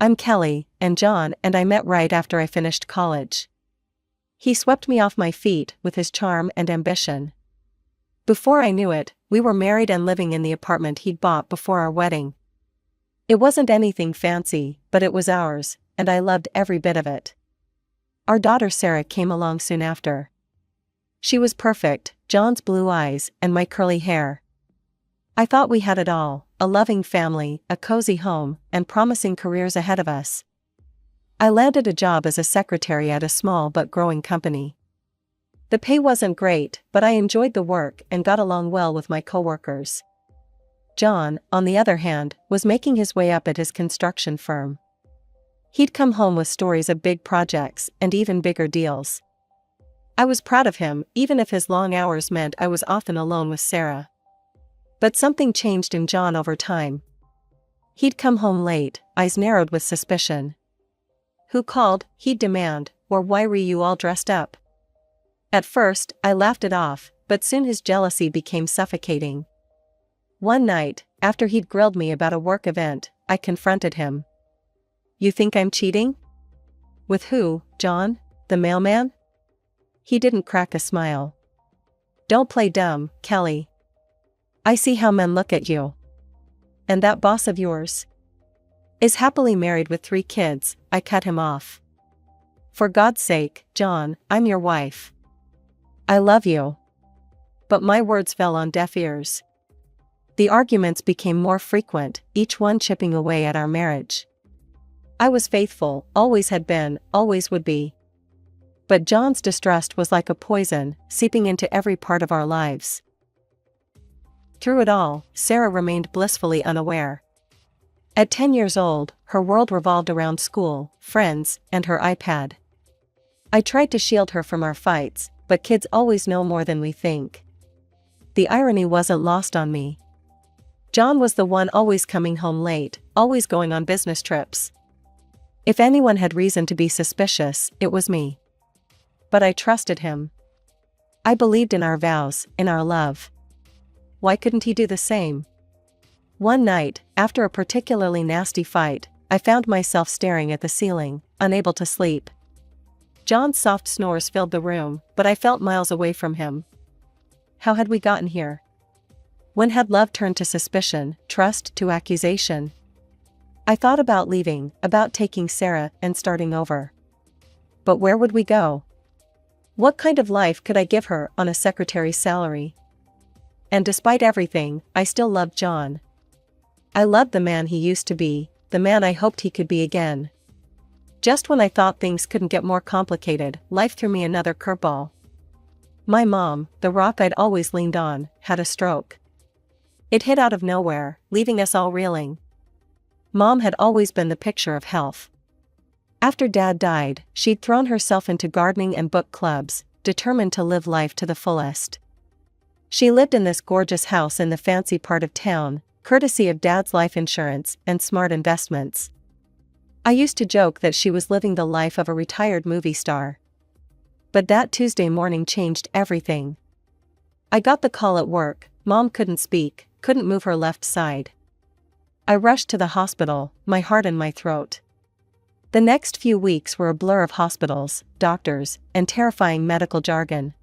I'm Kelly, and John and I met right after I finished college. He swept me off my feet with his charm and ambition. Before I knew it, we were married and living in the apartment he'd bought before our wedding. It wasn't anything fancy, but it was ours, and I loved every bit of it. Our daughter Sarah came along soon after. She was perfect, John's blue eyes and my curly hair. I thought we had it all, a loving family, a cozy home, and promising careers ahead of us. I landed a job as a secretary at a small but growing company. The pay wasn't great, but I enjoyed the work and got along well with my coworkers. John, on the other hand, was making his way up at his construction firm. He'd come home with stories of big projects and even bigger deals. I was proud of him, even if his long hours meant I was often alone with Sarah. But something changed in John over time. He'd come home late, eyes narrowed with suspicion. "Who called?" he'd demand, or "Why were you all dressed up?" At first, I laughed it off, but soon his jealousy became suffocating. One night, after he'd grilled me about a work event, I confronted him. "You think I'm cheating?" "With who, John? The mailman?" He didn't crack a smile. "Don't play dumb, Kelly. I see how men look at you. And that boss of yours is happily married with 3 kids, I cut him off. "For God's sake, John, I'm your wife. I love you." But my words fell on deaf ears. The arguments became more frequent, each one chipping away at our marriage. I was faithful, always had been, always would be. But John's distrust was like a poison, seeping into every part of our lives. Through it all, Sarah remained blissfully unaware. At 10 years old, her world revolved around school, friends, and her iPad. I tried to shield her from our fights, but kids always know more than we think. The irony wasn't lost on me. John was the one always coming home late, always going on business trips. If anyone had reason to be suspicious, it was me. But I trusted him. I believed in our vows, in our love. Why couldn't he do the same? One night, after a particularly nasty fight, I found myself staring at the ceiling, unable to sleep. John's soft snores filled the room, but I felt miles away from him. How had we gotten here? When had love turned to suspicion, trust to accusation? I thought about leaving, about taking Sarah and starting over. But where would we go? What kind of life could I give her on a secretary's salary? And despite everything, I still loved John. I loved the man he used to be, the man I hoped he could be again. Just when I thought things couldn't get more complicated, life threw me another curveball. My mom, the rock I'd always leaned on, had a stroke. It hit out of nowhere, leaving us all reeling. Mom had always been the picture of health. After Dad died, she'd thrown herself into gardening and book clubs, determined to live life to the fullest. She lived in this gorgeous house in the fancy part of town, courtesy of Dad's life insurance and smart investments. I used to joke that she was living the life of a retired movie star. But that Tuesday morning changed everything. I got the call at work. Mom couldn't speak, couldn't move her left side. I rushed to the hospital, my heart in my throat. The next few weeks were a blur of hospitals, doctors, and terrifying medical jargon.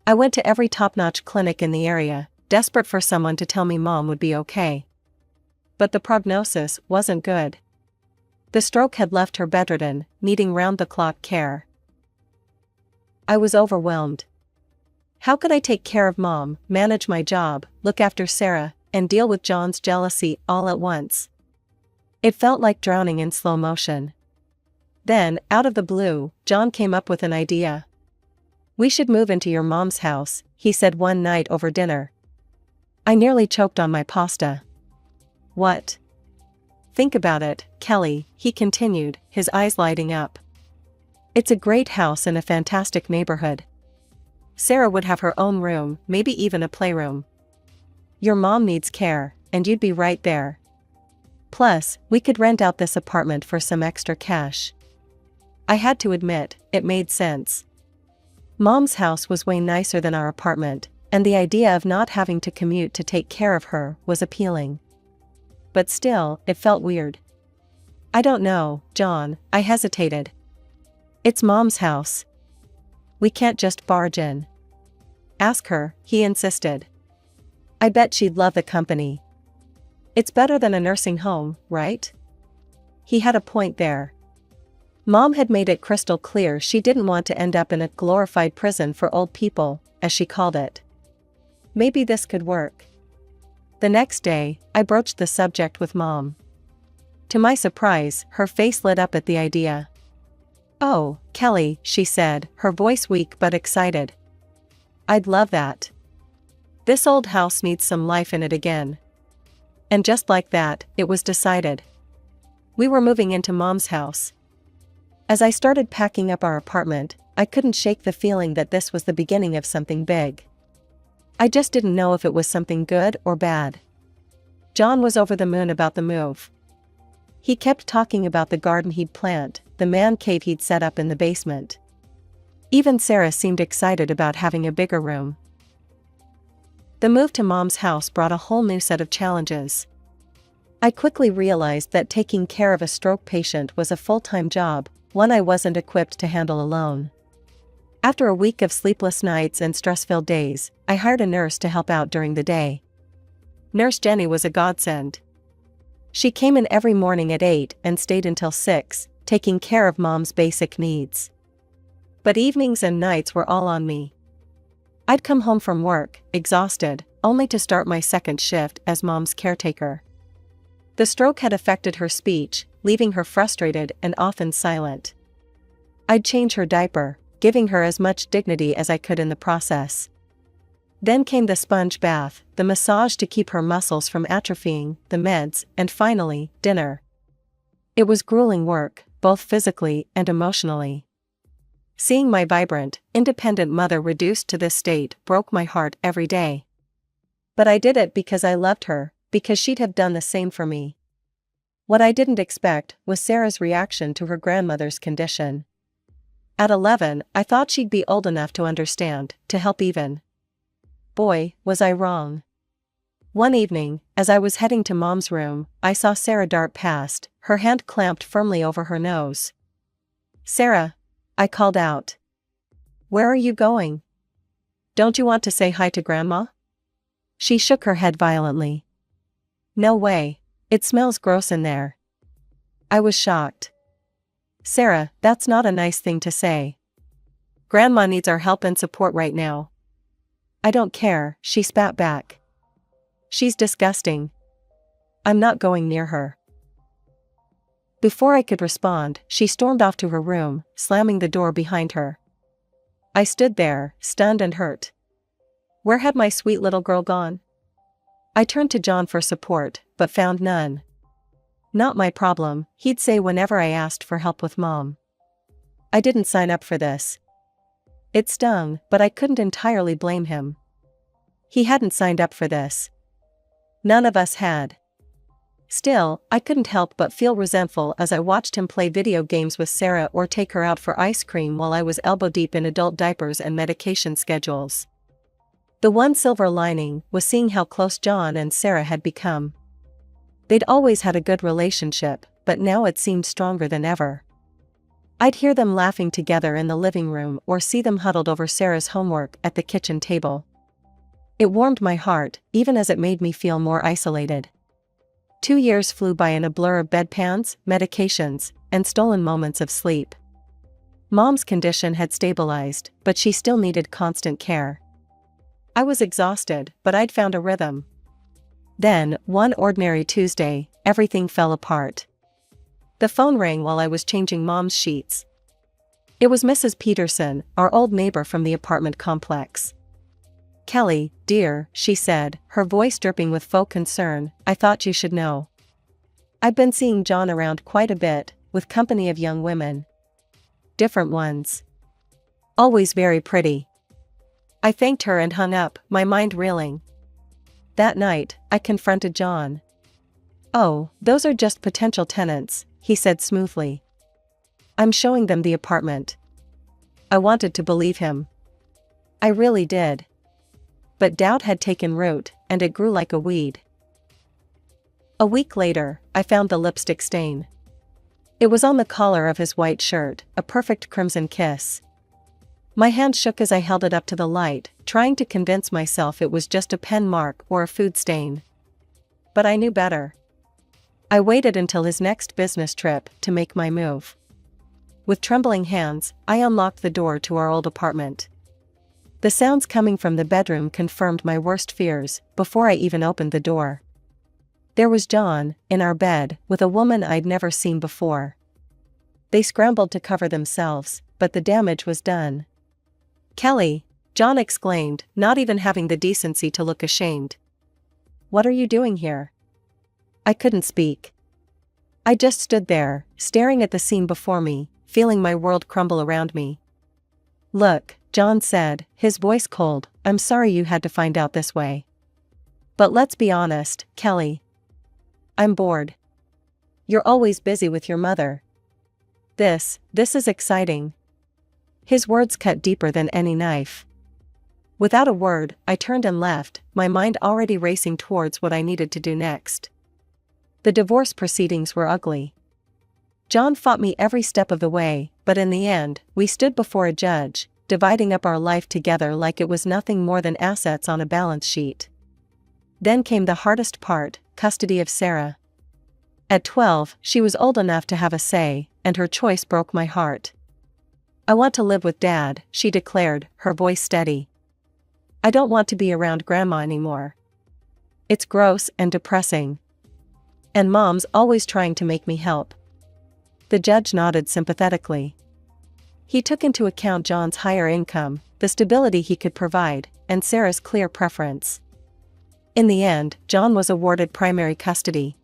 I went to every top-notch clinic in the area, desperate for someone to tell me Mom would be okay. But the prognosis wasn't good. The stroke had left her bedridden, needing round-the-clock care. I was overwhelmed. How could I take care of Mom, manage my job, look after Sarah, and deal with John's jealousy all at once? It felt like drowning in slow motion. Then, out of the blue, John came up with an idea. "We should move into your mom's house," he said one night over dinner. I nearly choked on my pasta. "What?" "Think about it, Kelly," he continued, his eyes lighting up. "It's a great house in a fantastic neighborhood. Sarah would have her own room, maybe even a playroom. Your mom needs care, and you'd be right there. Plus, we could rent out this apartment for some extra cash." I had to admit, it made sense. Mom's house was way nicer than our apartment, and the idea of not having to commute to take care of her was appealing. But still, it felt weird. I don't know, John, I hesitated. It's Mom's house. We can't just barge in. Ask her, he insisted. I bet she'd love the company. It's better than a nursing home, right? He had a point there. Mom had made it crystal clear she didn't want to end up in a glorified prison for old people, as she called it. Maybe this could work. The next day, I broached the subject with Mom. To my surprise, her face lit up at the idea. "Oh, Kelly," she said, her voice weak but excited. "I'd love that. This old house needs some life in it again." And just like that, it was decided. We were moving into Mom's house. As I started packing up our apartment, I couldn't shake the feeling that this was the beginning of something big. I just didn't know if it was something good or bad. John was over the moon about the move. He kept talking about the garden he'd plant, the man cave he'd set up in the basement. Even Sarah seemed excited about having a bigger room. The move to Mom's house brought a whole new set of challenges. I quickly realized that taking care of a stroke patient was a full-time job, one I wasn't equipped to handle alone. After a week of sleepless nights and stress-filled days, I hired a nurse to help out during the day. Nurse Jenny was a godsend. She came in every morning at 8 and stayed until 6, taking care of Mom's basic needs. But evenings and nights were all on me. I'd come home from work, exhausted, only to start my second shift as Mom's caretaker. The stroke had affected her speech, leaving her frustrated and often silent. I'd change her diaper, giving her as much dignity as I could in the process. Then came the sponge bath, the massage to keep her muscles from atrophying, the meds, and finally, dinner. It was grueling work, both physically and emotionally. Seeing my vibrant, independent mother reduced to this state broke my heart every day. But I did it because I loved her, because she'd have done the same for me. What I didn't expect was Sarah's reaction to her grandmother's condition. At 11, I thought she'd be old enough to understand, to help even. Boy, was I wrong. One evening, as I was heading to Mom's room, I saw Sarah dart past, her hand clamped firmly over her nose. "Sarah," I called out. "Where are you going? Don't you want to say hi to Grandma?" She shook her head violently. "No way. It smells gross in there." I was shocked. "Sarah, that's not a nice thing to say. Grandma needs our help and support right now." "I don't care," she spat back. "She's disgusting. I'm not going near her." Before I could respond, she stormed off to her room, slamming the door behind her. I stood there, stunned and hurt. Where had my sweet little girl gone? I turned to John for support, but found none. "Not my problem," he'd say whenever I asked for help with Mom. I didn't sign up for this. It stung, but I couldn't entirely blame him. He hadn't signed up for this. None of us had. Still, I couldn't help but feel resentful as I watched him play video games with Sarah or take her out for ice cream while I was elbow-deep in adult diapers and medication schedules. The one silver lining was seeing how close John and Sarah had become. They'd always had a good relationship, but now it seemed stronger than ever. I'd hear them laughing together in the living room or see them huddled over Sarah's homework at the kitchen table. It warmed my heart, even as it made me feel more isolated. 2 years flew by in a blur of bedpans, medications, and stolen moments of sleep. Mom's condition had stabilized, but she still needed constant care. I was exhausted, but I'd found a rhythm. Then, one ordinary Tuesday, everything fell apart. The phone rang while I was changing Mom's sheets. It was Mrs. Peterson, our old neighbor from the apartment complex. "Kelly, dear," she said, her voice dripping with faux concern, "I thought you should know. I've been seeing John around quite a bit, with company of young women. Different ones. Always very pretty." I thanked her and hung up, my mind reeling. That night, I confronted John. "Oh, those are just potential tenants," he said smoothly. "I'm showing them the apartment." I wanted to believe him. I really did. But doubt had taken root, and it grew like a weed. A week later, I found the lipstick stain. It was on the collar of his white shirt, a perfect crimson kiss. My hand shook as I held it up to the light, trying to convince myself it was just a pen mark or a food stain. But I knew better. I waited until his next business trip to make my move. With trembling hands, I unlocked the door to our old apartment. The sounds coming from the bedroom confirmed my worst fears before I even opened the door. There was John, in our bed, with a woman I'd never seen before. They scrambled to cover themselves, but the damage was done. "Kelly!" John exclaimed, not even having the decency to look ashamed. "What are you doing here?" I couldn't speak. I just stood there, staring at the scene before me, feeling my world crumble around me. "Look," John said, his voice cold, "I'm sorry you had to find out this way. But let's be honest, Kelly. I'm bored. You're always busy with your mother. This is exciting." His words cut deeper than any knife. Without a word, I turned and left, my mind already racing towards what I needed to do next. The divorce proceedings were ugly. John fought me every step of the way, but in the end, we stood before a judge, dividing up our life together like it was nothing more than assets on a balance sheet. Then came the hardest part, custody of Sarah. At 12, she was old enough to have a say, and her choice broke my heart. "I want to live with Dad," she declared, her voice steady. "I don't want to be around Grandma anymore. It's gross and depressing. And Mom's always trying to make me help." The judge nodded sympathetically. He took into account John's higher income, the stability he could provide, and Sarah's clear preference. In the end, John was awarded primary custody.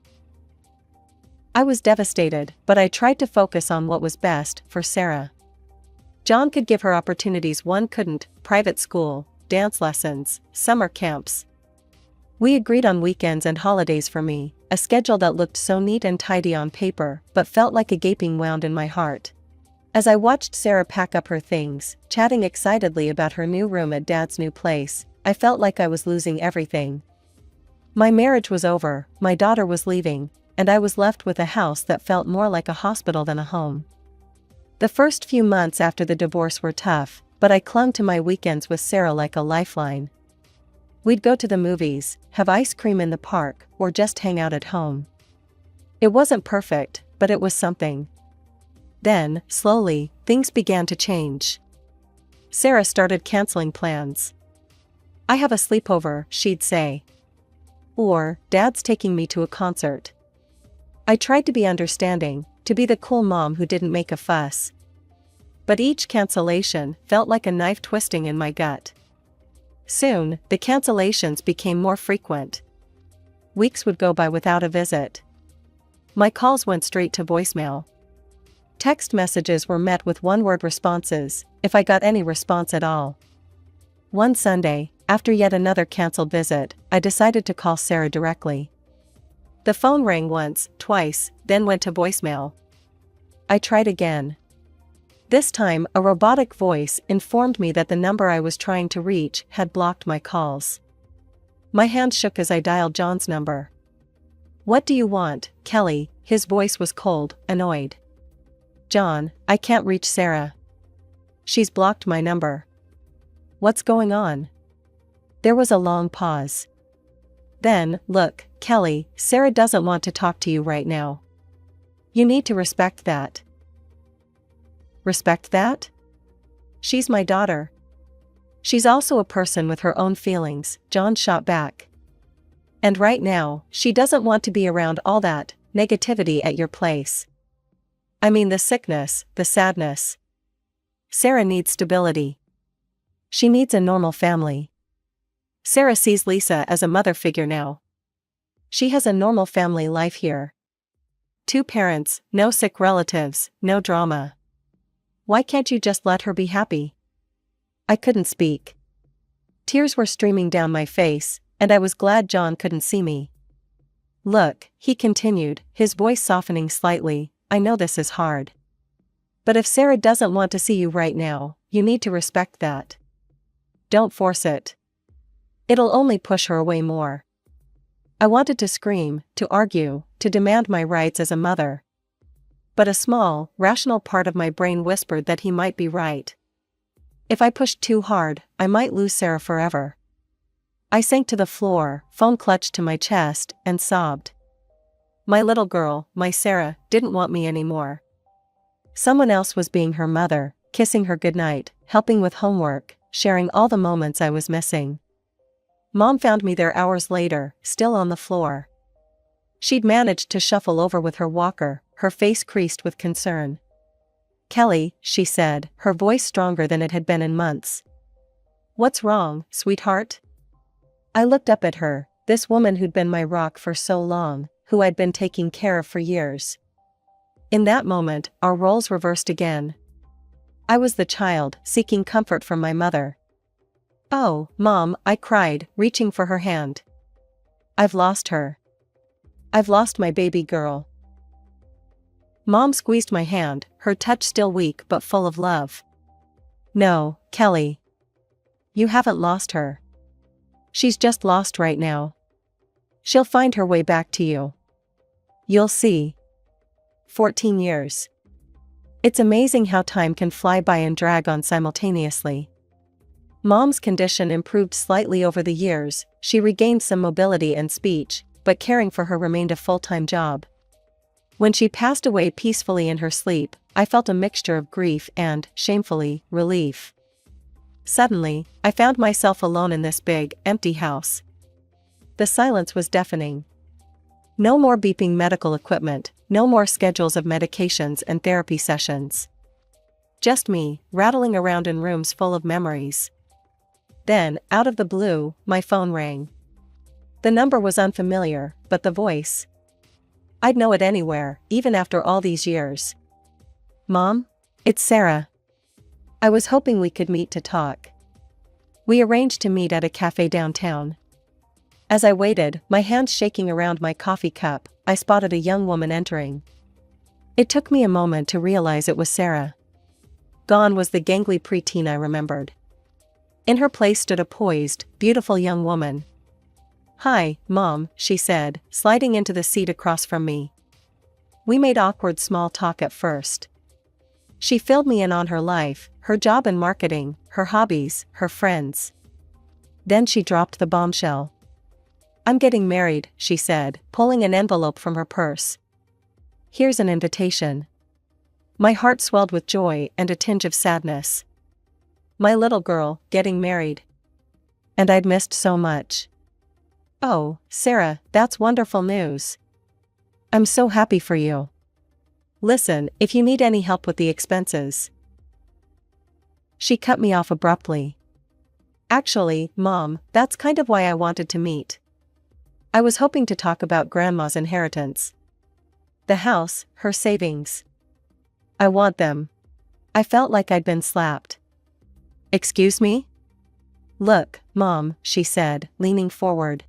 I was devastated, but I tried to focus on what was best for Sarah. John could give her opportunities one couldn't: private school, dance lessons, summer camps. We agreed on weekends and holidays for me, a schedule that looked so neat and tidy on paper, but felt like a gaping wound in my heart. As I watched Sarah pack up her things, chatting excitedly about her new room at Dad's new place, I felt like I was losing everything. My marriage was over, my daughter was leaving, and I was left with a house that felt more like a hospital than a home. The first few months after the divorce were tough, but I clung to my weekends with Sarah like a lifeline. We'd go to the movies, have ice cream in the park, or just hang out at home. It wasn't perfect, but it was something. Then, slowly, things began to change. Sarah started canceling plans. "I have a sleepover," she'd say. Or, "Dad's taking me to a concert." I tried to be understanding, to be the cool mom who didn't make a fuss. But each cancellation felt like a knife twisting in my gut. Soon, the cancellations became more frequent. Weeks would go by without a visit. My calls went straight to voicemail. Text messages were met with one-word responses, if I got any response at all. One Sunday, after yet another canceled visit, I decided to call Sarah directly. The phone rang once, twice, then went to voicemail. I tried again. This time, a robotic voice informed me that the number I was trying to reach had blocked my calls. My hand shook as I dialed John's number. "What do you want, Kelly?" His voice was cold, annoyed. "John, I can't reach Sarah. She's blocked my number." "What's going on?" There was a long pause. Then, "Look, Kelly, Sarah doesn't want to talk to you right now. You need to respect that." "Respect that? She's my daughter. She's also a person with her own feelings," John shot back. "And right now, she doesn't want to be around all that negativity at your place. I mean the sickness, the sadness. Sarah needs stability. She needs a normal family. Sarah sees Lisa as a mother figure now. She has a normal family life here. 2 parents, no sick relatives, no drama. Why can't you just let her be happy?" I couldn't speak. Tears were streaming down my face, and I was glad John couldn't see me. "Look," he continued, his voice softening slightly, "I know this is hard. But if Sarah doesn't want to see you right now, you need to respect that. Don't force it. It'll only push her away more." I wanted to scream, to argue, to demand my rights as a mother. But a small, rational part of my brain whispered that he might be right. If I pushed too hard, I might lose Sarah forever. I sank to the floor, phone clutched to my chest, and sobbed. My little girl, my Sarah, didn't want me anymore. Someone else was being her mother, kissing her goodnight, helping with homework, sharing all the moments I was missing. Mom found me there hours later, still on the floor. She'd managed to shuffle over with her walker, her face creased with concern. "Kelly," she said, her voice stronger than it had been in months. "What's wrong, sweetheart?" I looked up at her, this woman who'd been my rock for so long, who I'd been taking care of for years. In that moment, our roles reversed again. I was the child, seeking comfort from my mother. "Oh, Mom," I cried, reaching for her hand. "I've lost her. I've lost my baby girl." Mom squeezed my hand, her touch still weak but full of love. "No, Kelly. You haven't lost her. She's just lost right now. She'll find her way back to you. You'll see." 14 years. It's amazing how time can fly by and drag on simultaneously. Mom's condition improved slightly over the years, she regained some mobility and speech, but caring for her remained a full-time job. When she passed away peacefully in her sleep, I felt a mixture of grief and, shamefully, relief. Suddenly, I found myself alone in this big, empty house. The silence was deafening. No more beeping medical equipment, no more schedules of medications and therapy sessions. Just me, rattling around in rooms full of memories. Then, out of the blue, my phone rang. The number was unfamiliar, but the voice. I'd know it anywhere, even after all these years. "Mom? It's Sarah. I was hoping we could meet to talk." We arranged to meet at a cafe downtown. As I waited, my hands shaking around my coffee cup, I spotted a young woman entering. It took me a moment to realize it was Sarah. Gone was the gangly preteen I remembered. In her place stood a poised, beautiful young woman. "Hi, Mom," she said, sliding into the seat across from me. We made awkward small talk at first. She filled me in on her life, her job in marketing, her hobbies, her friends. Then she dropped the bombshell. "I'm getting married," she said, pulling an envelope from her purse. "Here's an invitation." My heart swelled with joy and a tinge of sadness. My little girl, getting married. And I'd missed so much. "Oh, Sarah, that's wonderful news. I'm so happy for you. Listen, if you need any help with the expenses." She cut me off abruptly. "Actually, Mom, that's kind of why I wanted to meet. I was hoping to talk about Grandma's inheritance. The house, her savings. I want them." I felt like I'd been slapped. "Excuse me?" "Look, Mom," she said, leaning forward.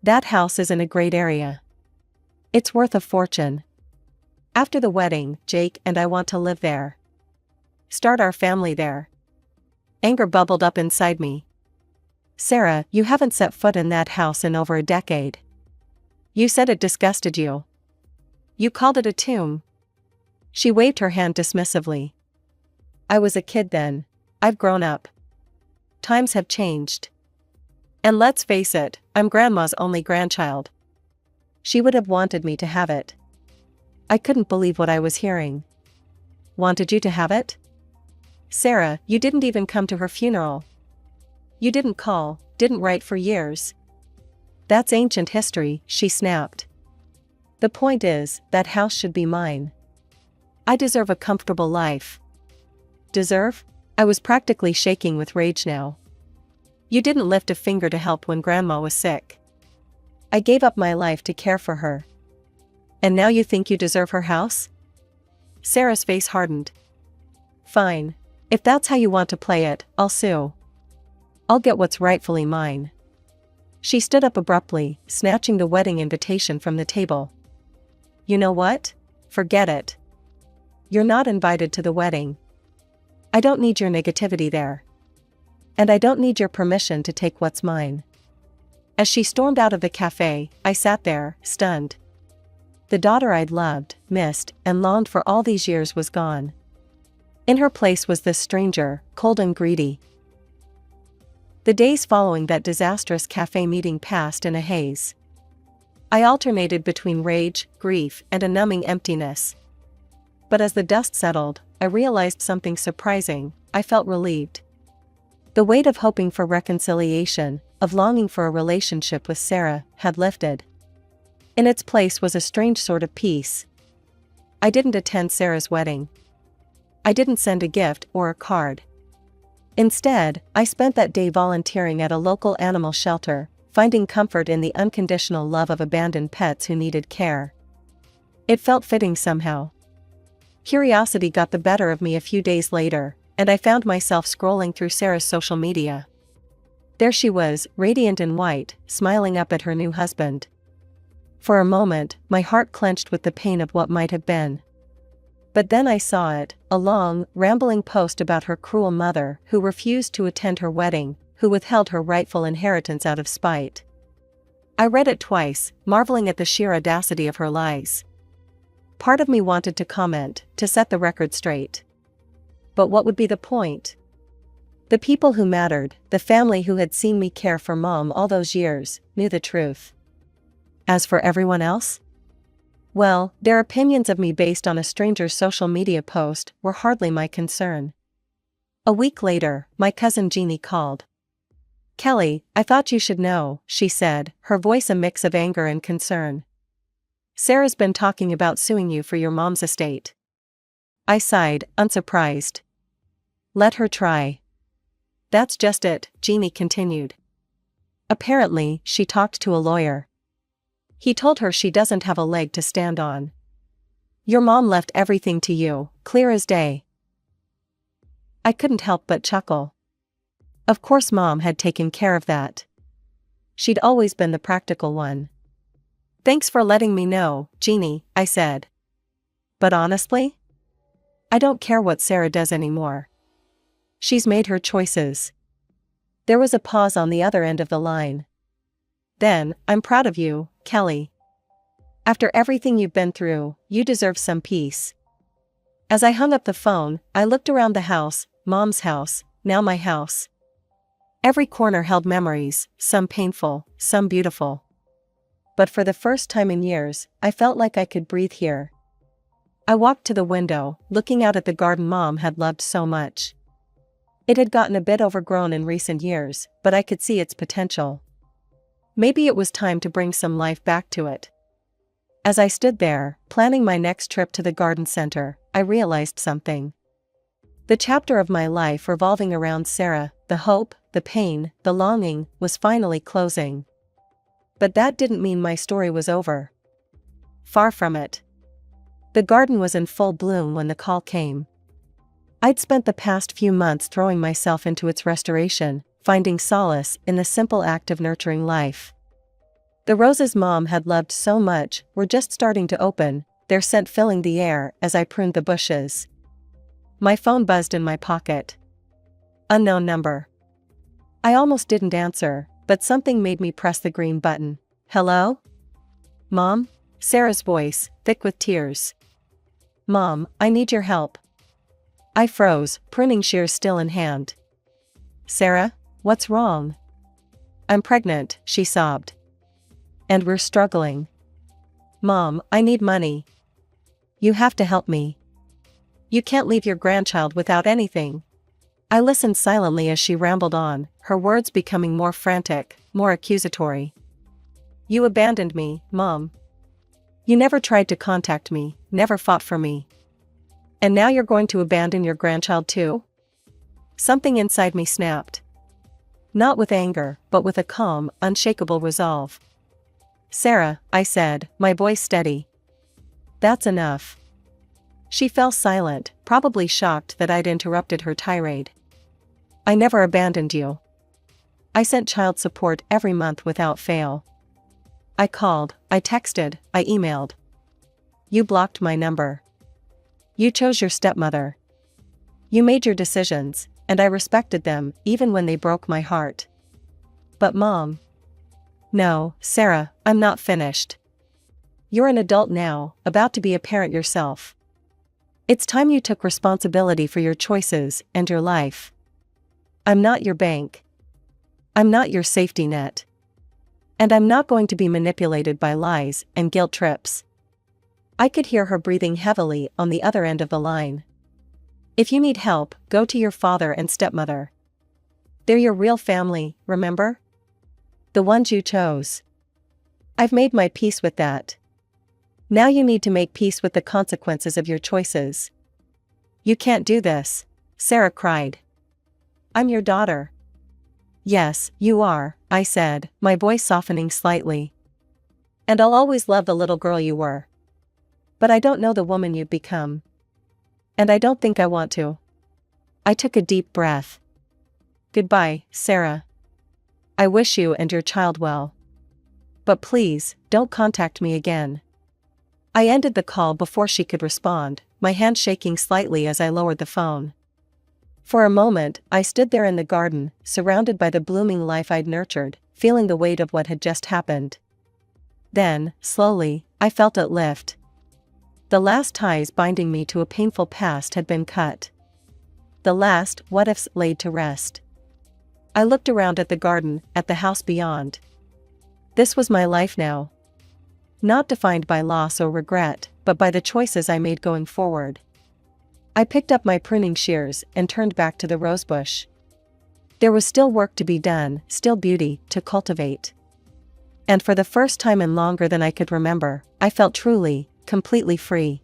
"That house is in a great area. It's worth a fortune. After the wedding, Jake and I want to live there. Start our family there." Anger bubbled up inside me. "Sarah, you haven't set foot in that house in over a decade. You said it disgusted you. You called it a tomb." She waved her hand dismissively. "I was a kid then. I've grown up. Times have changed. And let's face it, I'm Grandma's only grandchild. She would have wanted me to have it." I couldn't believe what I was hearing. "Wanted you to have it? Sarah, you didn't even come to her funeral. You didn't call, didn't write for years." "That's ancient history," she snapped. "The point is, that house should be mine. I deserve a comfortable life." "Deserve?" I was practically shaking with rage now. "You didn't lift a finger to help when Grandma was sick. I gave up my life to care for her. And now you think you deserve her house?" Sarah's face hardened. "Fine. If that's how you want to play it, I'll sue. I'll get what's rightfully mine." She stood up abruptly, snatching the wedding invitation from the table. "You know what? Forget it. You're not invited to the wedding. I don't need your negativity there. And I don't need your permission to take what's mine." As she stormed out of the cafe, I sat there, stunned. The daughter I'd loved, missed, and longed for all these years was gone. In her place was this stranger, cold and greedy. The days following that disastrous cafe meeting passed in a haze. I alternated between rage, grief, and a numbing emptiness. But as the dust settled, I realized something surprising. I felt relieved. The weight of hoping for reconciliation, of longing for a relationship with Sarah, had lifted. In its place was a strange sort of peace. I didn't attend Sarah's wedding. I didn't send a gift or a card. Instead, I spent that day volunteering at a local animal shelter, finding comfort in the unconditional love of abandoned pets who needed care. It felt fitting somehow. Curiosity got the better of me a few days later, and I found myself scrolling through Sarah's social media. There she was, radiant in white, smiling up at her new husband. For a moment, my heart clenched with the pain of what might have been. But then I saw it, a long, rambling post about her cruel mother who refused to attend her wedding, who withheld her rightful inheritance out of spite. I read it twice, marveling at the sheer audacity of her lies. Part of me wanted to comment, to set the record straight. But what would be the point? The people who mattered, the family who had seen me care for Mom all those years, knew the truth. As for everyone else? Well, their opinions of me based on a stranger's social media post were hardly my concern. A week later, my cousin Jeannie called. "Kelly, I thought you should know," she said, her voice a mix of anger and concern. "Sarah's been talking about suing you for your mom's estate." I sighed, unsurprised. "Let her try." "That's just it," Jeannie continued. "Apparently, she talked to a lawyer. He told her she doesn't have a leg to stand on. Your mom left everything to you, clear as day." I couldn't help but chuckle. Of course Mom had taken care of that. She'd always been the practical one. "Thanks for letting me know, Jeannie," I said. "But honestly, I don't care what Sarah does anymore. She's made her choices." There was a pause on the other end of the line. "Then, I'm proud of you, Kelly. After everything you've been through, you deserve some peace." As I hung up the phone, I looked around the house, Mom's house, now my house. Every corner held memories, some painful, some beautiful. But for the first time in years, I felt like I could breathe here. I walked to the window, looking out at the garden Mom had loved so much. It had gotten a bit overgrown in recent years, but I could see its potential. Maybe it was time to bring some life back to it. As I stood there, planning my next trip to the garden center, I realized something. The chapter of my life revolving around Sarah, the hope, the pain, the longing, was finally closing. But that didn't mean my story was over. Far from it. The garden was in full bloom when the call came. I'd spent the past few months throwing myself into its restoration, finding solace in the simple act of nurturing life. The roses Mom had loved so much were just starting to open, their scent filling the air as I pruned the bushes. My phone buzzed in my pocket. Unknown number. I almost didn't answer, but something made me press the green button. "Hello? Mom?" Sarah's voice, thick with tears. "Mom, I need your help." I froze, pruning shears still in hand. "Sarah? What's wrong?" "I'm pregnant," she sobbed. "And we're struggling." "Mom, I need money. You have to help me. You can't leave your grandchild without anything." I listened silently as she rambled on, her words becoming more frantic, more accusatory. "You abandoned me, Mom. You never tried to contact me, never fought for me. And now you're going to abandon your grandchild too?" Something inside me snapped. Not with anger, but with a calm, unshakable resolve. "Sarah," I said, my voice steady. "That's enough." She fell silent, probably shocked that I'd interrupted her tirade. "I never abandoned you. I sent child support every month without fail. I called, I texted, I emailed. You blocked my number. You chose your stepmother. You made your decisions, and I respected them, even when they broke my heart. But Mom..." "No, Sarah, I'm not finished. You're an adult now, about to be a parent yourself. It's time you took responsibility for your choices and your life. I'm not your bank. I'm not your safety net. And I'm not going to be manipulated by lies and guilt trips. I could hear her breathing heavily on the other end of the line. If you need help, go to your father and stepmother. They're your real family, remember? The ones you chose. I've made my peace with that. Now you need to make peace with the consequences of your choices. You can't do this, Sarah cried. I'm your daughter. Yes, you are, I said, my voice softening slightly. And I'll always love the little girl you were. But I don't know the woman you've become. And I don't think I want to. I took a deep breath. Goodbye, Sarah. I wish you and your child well. But please, don't contact me again. I ended the call before she could respond, my hand shaking slightly as I lowered the phone. For a moment, I stood there in the garden, surrounded by the blooming life I'd nurtured, feeling the weight of what had just happened. Then, slowly, I felt it lift. The last ties binding me to a painful past had been cut. The last what-ifs laid to rest. I looked around at the garden, at the house beyond. This was my life now. Not defined by loss or regret, but by the choices I made going forward. I picked up my pruning shears and turned back to the rosebush. There was still work to be done, still beauty to cultivate. And for the first time in longer than I could remember, I felt truly, completely free.